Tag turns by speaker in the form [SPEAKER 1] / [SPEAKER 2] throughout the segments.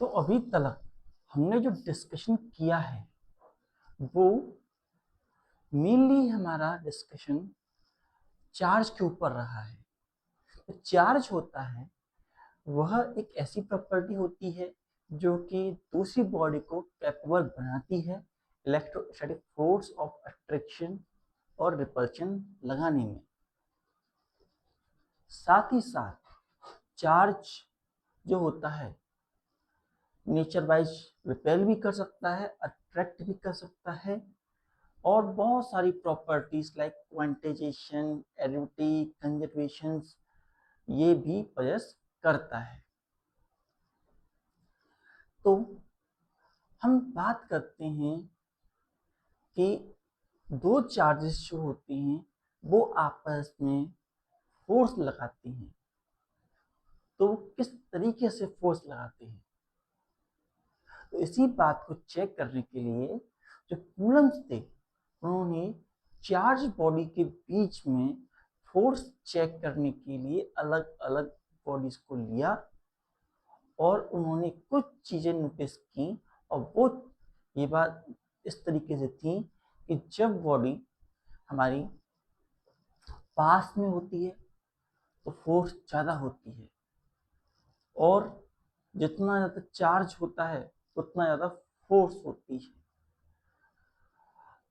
[SPEAKER 1] तो अभी तक हमने जो डिस्कशन किया है वो मेनली हमारा डिस्कशन चार्ज के ऊपर रहा है। तो चार्ज होता है वह एक ऐसी प्रॉपर्टी होती है जो कि दूसरी बॉडी को कैपेबल बनाती है इलेक्ट्रोस्टैटिक फोर्स ऑफ अट्रैक्शन और रिपल्शन लगाने में। साथ ही साथ चार्ज जो होता है नेचर वाइज रिपेल भी कर सकता है, अट्रैक्ट भी कर सकता है और बहुत सारी प्रॉपर्टीज लाइक क्वांटाइजेशन, एडिविटी, कंजर्वेशन ये भी पजेस करता है। तो हम बात करते हैं कि दो चार्जेस जो होते हैं वो आपस में फोर्स लगाते हैं। तो वो किस तरीके से फोर्स लगाते हैं, तो इसी बात को चेक करने के लिए जो कूलम्स थे उन्होंने चार्ज बॉडी के बीच में फोर्स चेक करने के लिए अलग अलग बॉडीज को लिया और उन्होंने कुछ चीजें नोटिस की। और वो ये बात इस तरीके से थी कि जब बॉडी हमारी पास में होती है तो फोर्स ज़्यादा होती है और जितना ज़्यादा चार्ज होता है उतना ज़्यादा फोर्स होती है।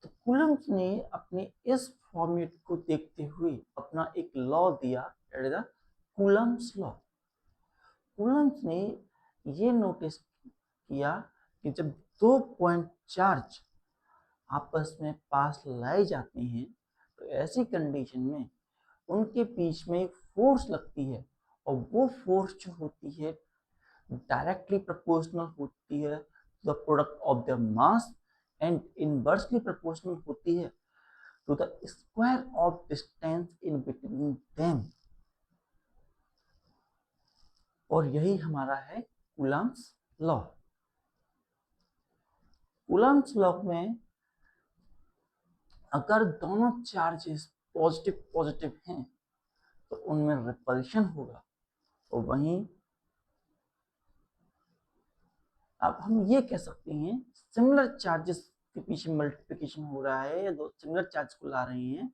[SPEAKER 1] तो कूलम्स ने अपने इस फॉर्मेट को देखते हुए अपना एक लॉ दिया, that is the Coulomb's law. Coulomb's ने ये नोटिस किया कि जब दो पॉइंट चार्ज आपस में पास लाए जाते हैं तो ऐसी कंडीशन में उनके बीच में एक फोर्स लगती है और वो फोर्स जो होती है डायरेक्टली प्रोपोर्शनल होती है to the product of the mass and inversely proportional होती है to the square of distance in between them. और यही हमारा है कूलम्स लॉ। कूलम्स लॉ में अगर दोनों चार्जेस पॉजिटिव पॉजिटिव हैं तो उनमें रिपल्शन होगा। तो वहीं अब हम ये कह सकते हैं सिमिलर चार्जेस के पीछे मल्टीप्लिकेशन हो रहा है या दो सिमिलर चार्ज को ला रहे हैं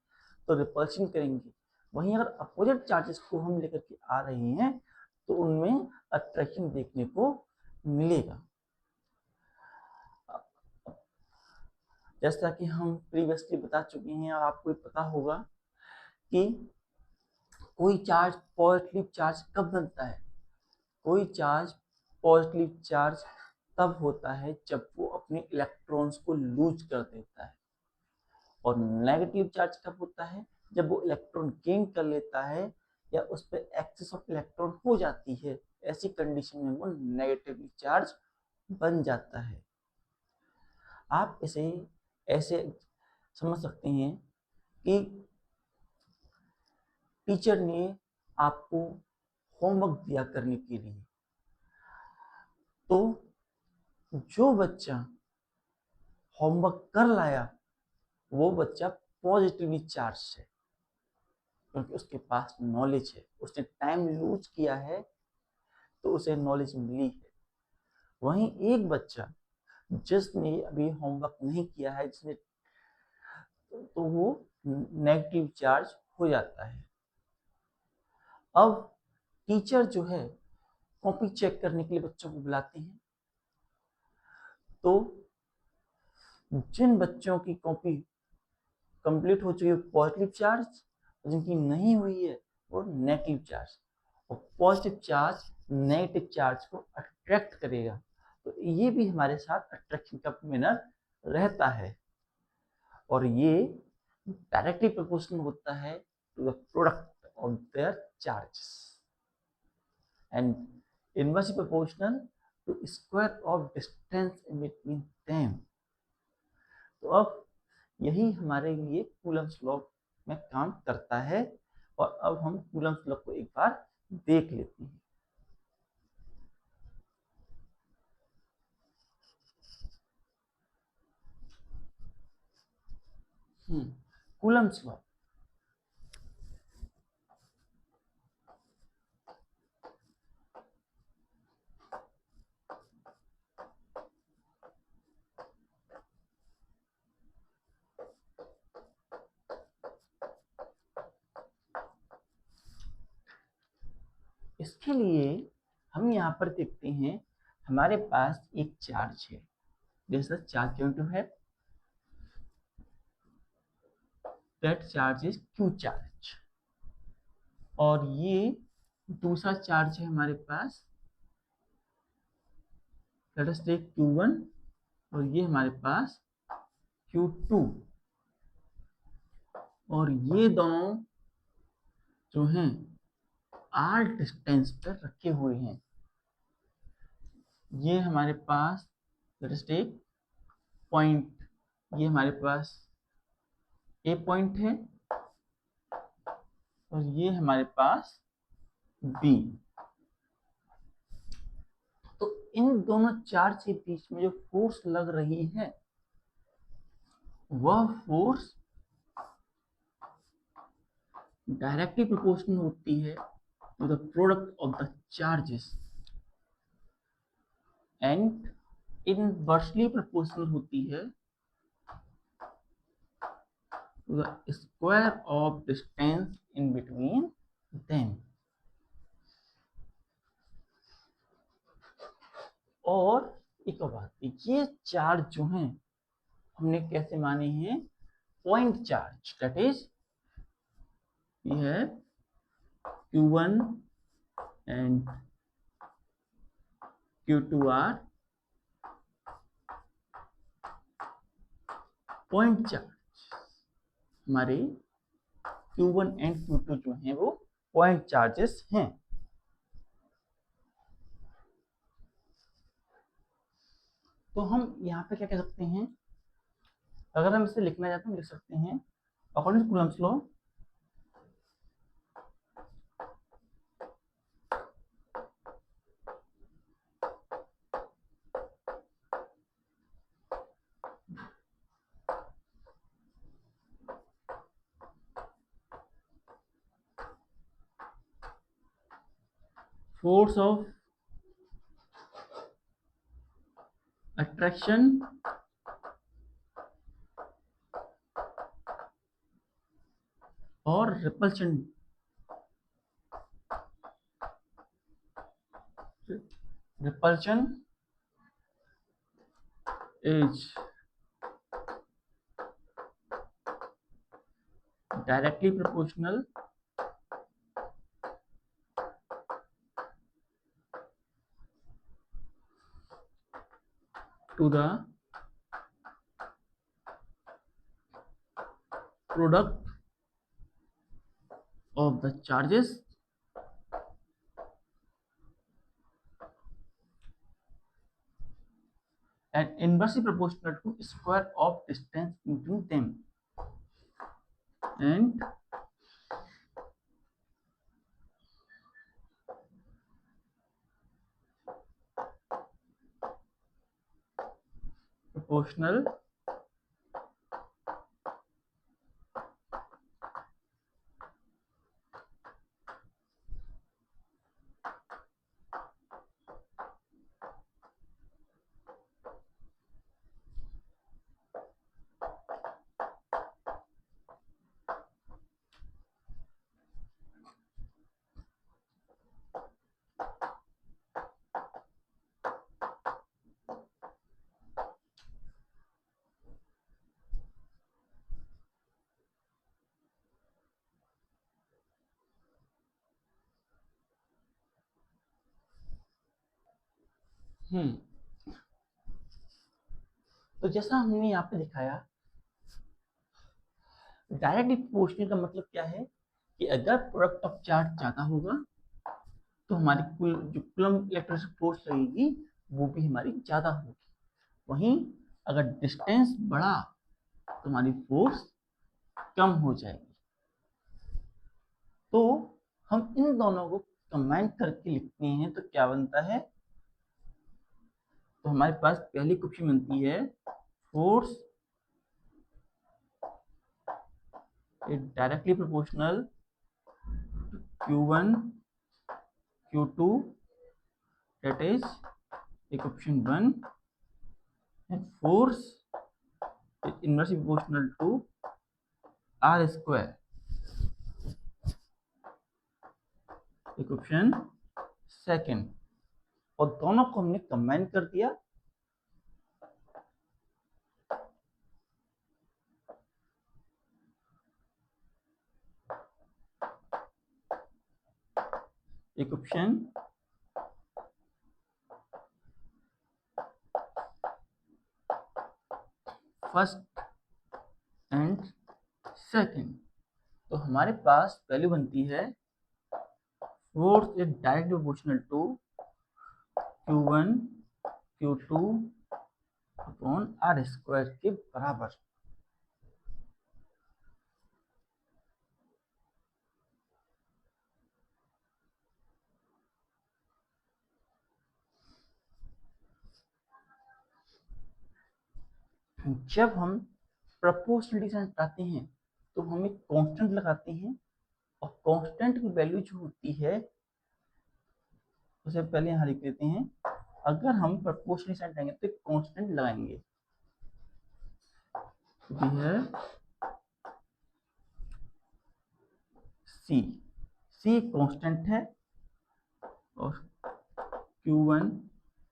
[SPEAKER 1] तो रिपल्शन करेंगे। वहीं अगर अपोजिट चार्जेस को हम लेकर के आ रहे हैं तो उनमें अट्रैक्शन देखने को मिलेगा। जैसा कि हम प्रीवियसली बता चुके हैं और आपको पता होगा कि कोई चार्ज पॉजिटिव चार्ज कब बनता है। कोई चार्ज पॉजिटिव चार्ज तब होता है जब वो अपने इलेक्ट्रॉन्स को लूज कर देता है और नेगेटिव चार्ज कब होता है जब वो इलेक्ट्रॉन गेन कर लेता है या उस पर एक्सेस ऑफ इलेक्ट्रॉन हो जाती है। ऐसी कंडीशन में वो नेगेटिव चार्ज बन जाता है। आप इसे ऐसे समझ सकते हैं कि टीचर ने आपको होमवर्क दिया करने के लिए, तो जो बच्चा होमवर्क कर लाया वो बच्चा पॉजिटिवली चार्ज है क्योंकि उसके पास नॉलेज है, उसने टाइम लूज किया है तो उसे नॉलेज मिली है। वहीं एक बच्चा जिसने अभी होमवर्क नहीं किया है जिसने तो वो नेगेटिव चार्ज हो जाता है। अब टीचर जो है कॉपी चेक करने के लिए बच्चों को बुलाते हैं। तो जिन बच्चों की कॉपी कंप्लीट हो चुकी है पॉजिटिव चार्ज, जिनकी नहीं हुई है वो नेगेटिव चार्ज, और पॉजिटिव चार्ज नेगेटिव चार्ज को अट्रैक्ट करेगा। तो ये भी हमारे साथ अट्रैक्शन का फिनोमेनन रहता है और ये डायरेक्टली प्रोपोर्शनल होता है to the product of their charges and inversely proportional to square of distance in between them. तो अब यही हमारे लिए कूलम्स लॉ में काम करता है और अब हम कूलम्स लॉ को एक बार देख लेते हैं। कूलम्स लॉ इसके लिए हम यहाँ पर देखते हैं हमारे पास एक चार्ज है, जैसा charge going to have that charge is Q charge, और ये दूसरा चार्ज है हमारे पास, लेट अस टेक Q1, और ये हमारे पास Q2, और ये दोनों जो हैं r डिस्टेंस पर रखे हुए हैं। ये हमारे पास लेट अस टेक पॉइंट, ये हमारे पास ए पॉइंट है और ये हमारे पास बी। तो इन दोनों चार्ज के बीच में जो फोर्स लग रही है वह फोर्स डायरेक्टली प्रोपोर्शनल होती है to the product of the charges and inversely proportional होती है to the square of distance in between them। और एक बात, ये चार्ज जो हैं हमने कैसे माने हैं, point charge, that is we have Q1 and Q2 are point charge. हमारे Q1 एंड Q2 जो हैं वो पॉइंट चार्जेस हैं। तो हम यहाँ पे क्या कह सकते हैं, अगर हम इसे लिखना चाहते हैं हम लिख सकते हैं according to Coulomb's law, force of attraction और repulsion is directly proportional to the product of the charges and inversely proportional to square of distance between them, and proportional तो जैसा हमने यहाँ पे दिखाया, डायरेक्टली प्रोपोर्शनल का मतलब क्या है कि अगर प्रोडक्ट ऑफ चार्ज ज्यादा होगा तो हमारी कुल जो कूलम्ब इलेक्ट्रोस्टैटिक फोर्स लगेगी वो भी हमारी ज्यादा होगी। वहीं अगर डिस्टेंस बढ़ा तो हमारी फोर्स कम हो जाएगी। तो हम इन दोनों को कंबाइन करके लिखते हैं तो क्या बनता है, तो हमारे पास पहली इक्वेशन बनती है force is directly proportional Q1 Q2, that is equation 1, and force is inversely proportional to R square, equation second, और दोनों को हमने कंबाइन कर दिया। इक्वेशन फर्स्ट एंड सेकेंड, तो हमारे पास वैल्यू बनती है force is directly proportional to Q1 Q2 upon r square के बराबर। जब हम प्रोपोर्शनलिटी से हटाते हैं तो हम एक कांस्टेंट लगाते हैं, और कांस्टेंट की वैल्यू जो होती है उसे पहले यहाँ लिख देते हैं। अगर हम प्रोपोर्शनलिटी से हटाएंगे तो एक कांस्टेंट लगाएंगे, तो है सी कांस्टेंट है, और Q1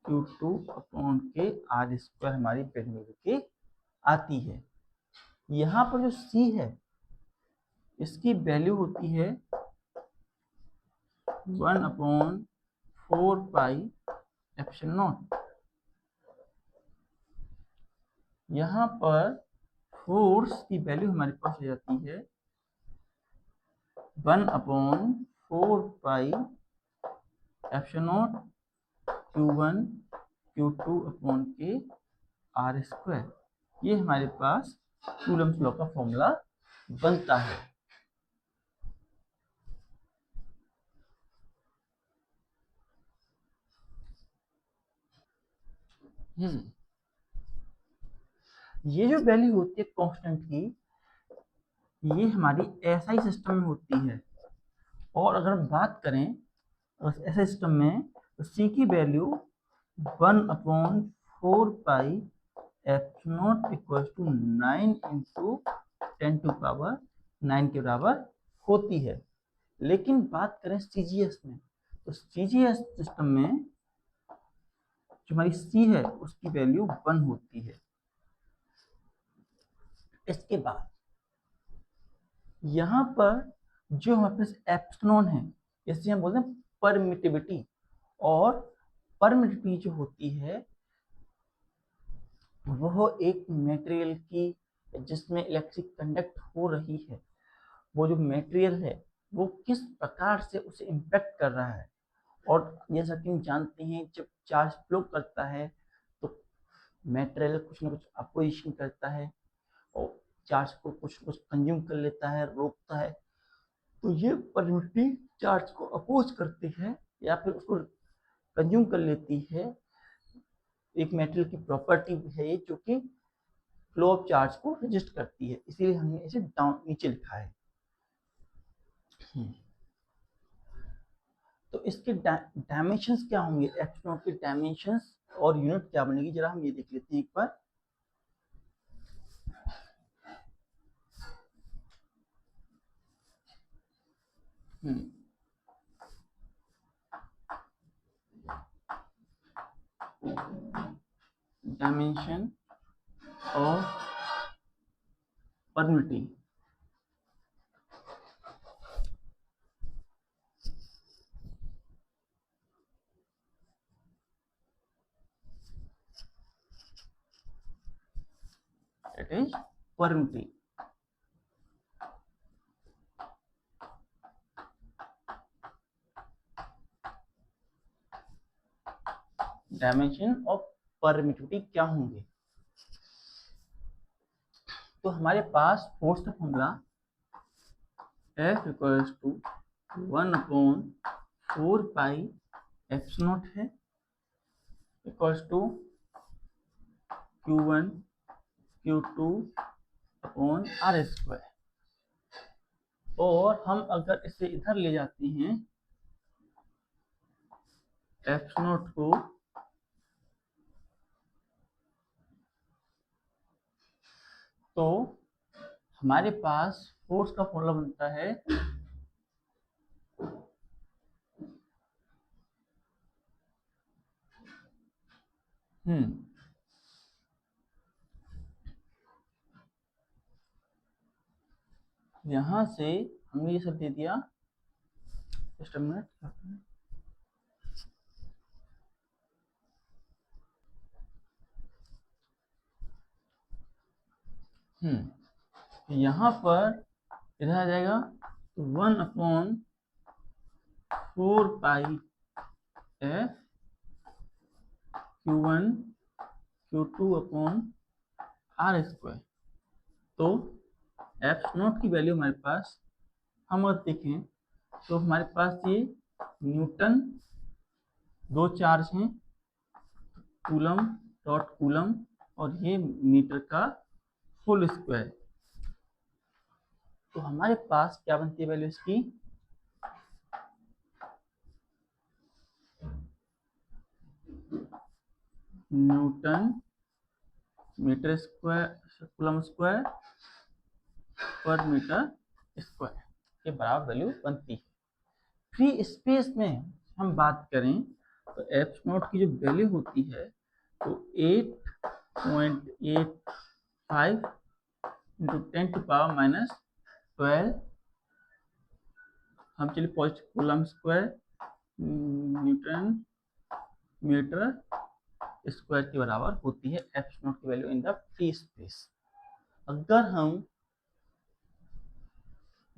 [SPEAKER 1] Q2 अपॉन के आर स्क्वायर हमारी वैल्यू के आती है। यहाँ पर जो सी है इसकी वैल्यू होती है 1/4πε0। यहाँ पर फोर्स की वैल्यू हमारे पास हो जाती है 1/4πε0 Q1 Q2 अपॉन के आर स्क्वायर। ये हमारे पास कूलम्स लॉ का फॉर्मूला बनता है। ये जो वैल्यू होती है कांस्टेंट की, ये हमारी एसआई सिस्टम में होती है। और अगर हम बात करें ऐसे सिस्टम में, तो सी की वैल्यू 1/4πε0 इक्वल टू 9 इंटू 10⁹ के बराबर होती है। लेकिन बात करें सीजीएस में, तो सीजीएस सिस्टम में जो हमारी सी है उसकी वैल्यू 1 होती है। इसके बाद यहाँ पर जो हमारे पास एप्सिलॉन है, इसे हम बोलते हैं परमिटिविटी। और परमिटिविटी जो होती है वह एक मटेरियल की जिसमें इलेक्ट्रिक कंडक्ट हो रही है, वो जो मटेरियल है वो किस प्रकार से उसे इम्पैक्ट कर रहा है। और जैसा कि हम जानते हैं जब चार्ज फ्लो करता है तो मटेरियल कुछ ना कुछ अपोजिशन करता है और चार्ज को कुछ ना कुछ कंज्यूम कर लेता है, रोकता है। तो ये परमिटिविटी चार्ज को अपोज करती है या फिर उसको कंज्यूम कर लेती है। एक मेटेरियल की प्रॉपर्टी है ये, जो कि फ्लो ऑफ चार्ज को रजिस्ट करती है, इसीलिए हमने इसे डाउन नीचे लिखा है। तो इसके डायमेंशंस क्या होंगे, एप्सिलॉन के डायमेंशंस और यूनिट क्या बनेगी, जरा हम ये देख लेते हैं एक बार। Dimension of permittivity, that is permittivity. Dimension of permittivity क्या होंगे, तो हमारे पास फोर्स का फॉर्मूला F इक्वल्स टू 1/4πε0 है, equals to Q1 Q2 upon r square. और हम अगर इसे इधर ले जाते हैं F0 को, तो हमारे पास फोर्स का फॉर्मूला बनता है यहाँ से हमने ये सब दे दिया। Just a minute. यहाँ पर इधर आ जाएगा 1/4 f q1 q2/r²। तो एफ नॉट की वैल्यू हमारे पास, हम अगर देखें तो हमारे पास ये न्यूटन, दो चार्ज हैं, कूलम डॉट कूलम, और ये मीटर का होल स्क्वायर। तो हमारे पास क्या बनती है वैल्यू इसकी, newton metre square coulomb square पर मीटर स्क्वायर के बराबर वैल्यू बनती है। फ्री स्पेस में हम बात करें तो एफ नॉट की जो वैल्यू होती है तो 8.85 इंटू 10⁻⁻12। हम चलिए positive coulomb square newton metre square के बराबर होती है एफ नॉट की value in the free space. अगर हम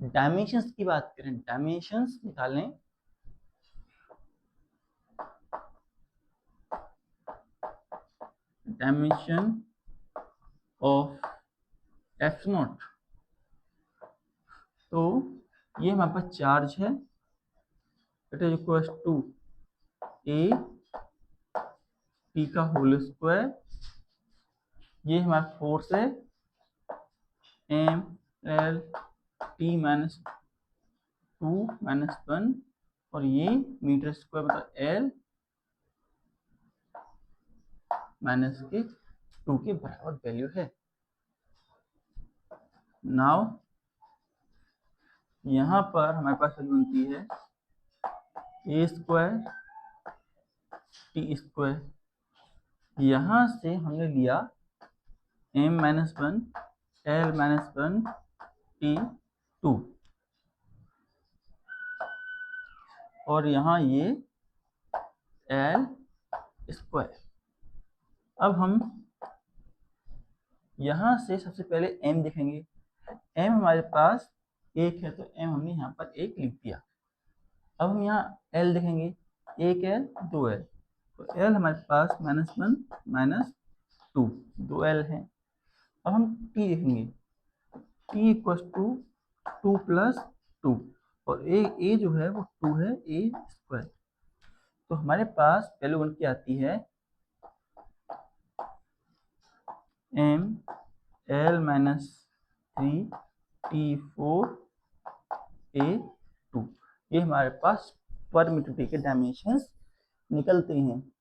[SPEAKER 1] डायमेंशंस की बात करें, डायमेंशंस निकालें, डायमेंशन ऑफ एफ नॉट, तो ये हमारे पास चार्ज है, it is equal to A T का होल स्क्वायर, ये हमारा फोर्स है एम एल टी माइनस 2 - 1, और ये मीटर स्क्वायर मतलब एल माइनस के 2 के बराबर वैल्यू है। नाउ यहाँ पर हमारे पास वैल्यू बनती है ए स्क्वायर टी स्क्वायर, यहाँ से हमने लिया m-1 l-1 t2, और यहाँ ये l स्क्वायर। अब हम यहाँ से सबसे पहले m देखेंगे। m हमारे पास 1 है तो m हमने यहाँ पर 1 लिख दिया। अब हम यहाँ l देखेंगे, 1l 2l, तो l हमारे पास -1 - 2 2l है। अब हम t देखेंगे, t = 2 + 2, और a जो है वो 2 है a स्क्वायर। तो हमारे पास वैल्यू बन के आती है m l-3 t4 a2। ये हमारे पास पर मीटर के डायमेंशंस निकलते हैं।